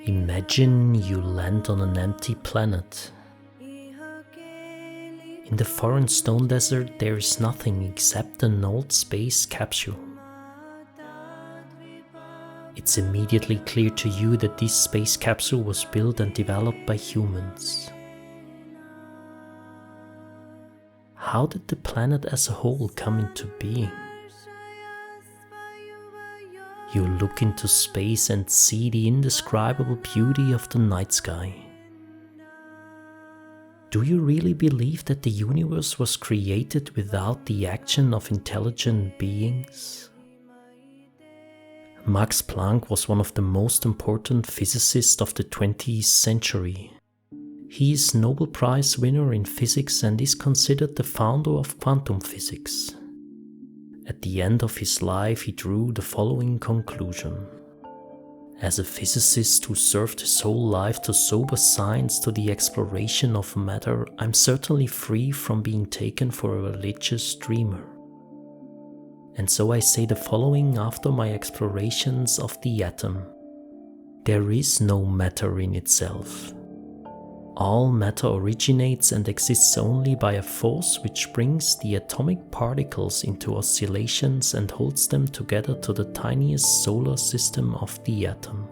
Imagine you land on an empty planet. In the foreign stone desert there is nothing except an old space capsule. It's immediately clear to you that this space capsule was built and developed by humans. How did the planet as a whole come into being? You look into space and see the indescribable beauty of the night sky. Do you really believe that the universe was created without the action of intelligent beings? Max Planck was one of the most important physicists of the 20th century. He is Nobel Prize winner in physics and is considered the founder of quantum physics. At the end of his life, he drew the following conclusion. As a physicist who served his whole life to sober science to the exploration of matter, I'm certainly free from being taken for a religious dreamer. And so I say the following after my explorations of the atom. There is no matter in itself. All matter originates and exists only by a force which brings the atomic particles into oscillations and holds them together to the tiniest solar system of the atom.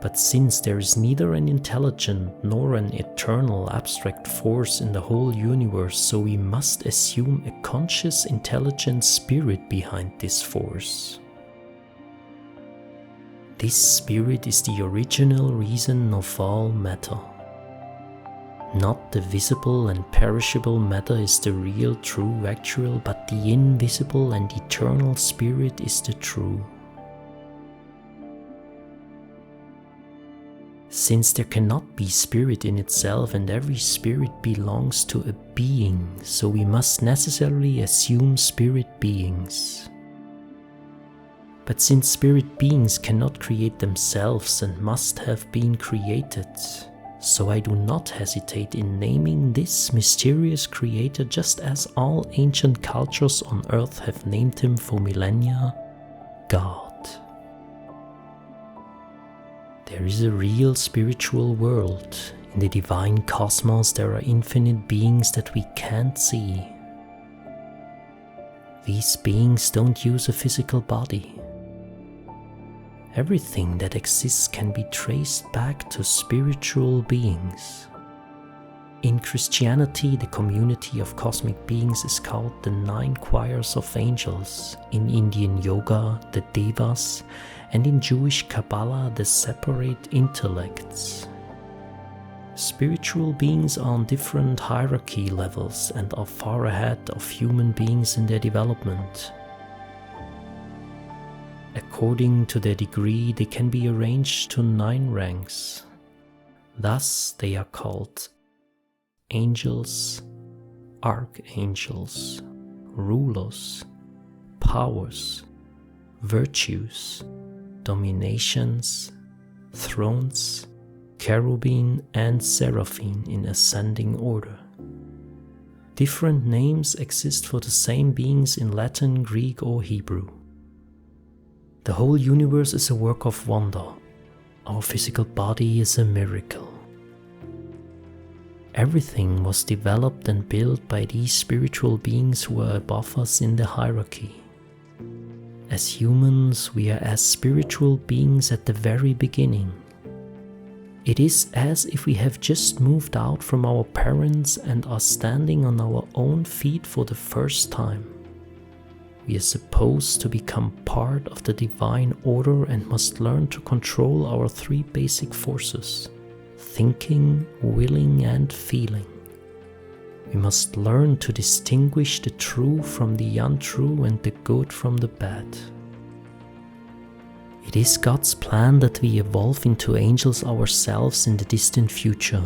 But since there is neither an intelligent nor an eternal abstract force in the whole universe, so we must assume a conscious, intelligent spirit behind this force. This spirit is the original reason of all matter. Not the visible and perishable matter is the real, true, actual, but the invisible and eternal spirit is the true. Since there cannot be spirit in itself and every spirit belongs to a being, so we must necessarily assume spirit beings. But since spirit beings cannot create themselves and must have been created, so I do not hesitate in naming this mysterious creator just as all ancient cultures on earth have named him for millennia, God. There is a real spiritual world. In the divine cosmos there are infinite beings that we can't see. These beings don't use a physical body. Everything that exists can be traced back to spiritual beings. In Christianity, the community of cosmic beings is called the 9 choirs of angels, in Indian yoga, the devas, and in Jewish Kabbalah, the separate intellects. Spiritual beings are on different hierarchy levels and are far ahead of human beings in their development. According to their degree, they can be arranged to 9 ranks. Thus, they are called angels, archangels, rulers, powers, virtues, dominations, thrones, cherubim and seraphim in ascending order. Different names exist for the same beings in Latin, Greek or Hebrew. The whole universe is a work of wonder. Our physical body is a miracle. Everything was developed and built by these spiritual beings who are above us in the hierarchy. As humans, we are as spiritual beings at the very beginning. It is as if we have just moved out from our parents and are standing on our own feet for the first time. We are supposed to become part of the divine order and must learn to control our 3 basic forces: thinking, willing, and feeling. We must learn to distinguish the true from the untrue and the good from the bad. It is God's plan that we evolve into angels ourselves in the distant future.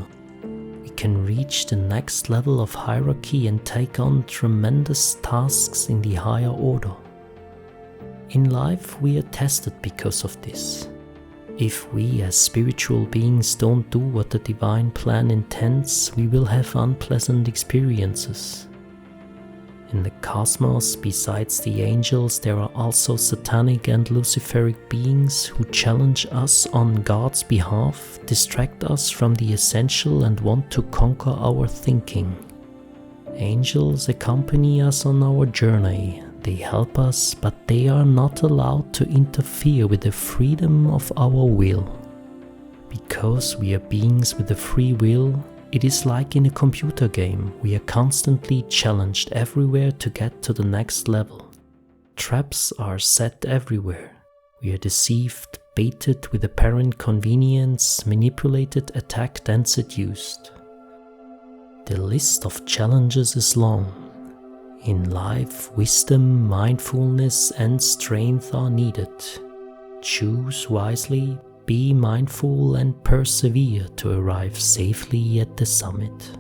We can reach the next level of hierarchy and take on tremendous tasks in the higher order. In life, we are tested because of this. If we as spiritual beings don't do what the divine plan intends, we will have unpleasant experiences. In the cosmos, besides the angels, there are also satanic and luciferic beings who challenge us on God's behalf, distract us from the essential, and want to conquer our thinking. Angels accompany us on our journey. They help us, but they are not allowed to interfere with the freedom of our will. Because we are beings with a free will, it is like in a computer game. We are constantly challenged everywhere to get to the next level. Traps are set everywhere. We are deceived, baited with apparent convenience, manipulated, attacked, and seduced. The list of challenges is long. In life, wisdom, mindfulness, and strength are needed. Choose wisely, be mindful, and persevere to arrive safely at the summit.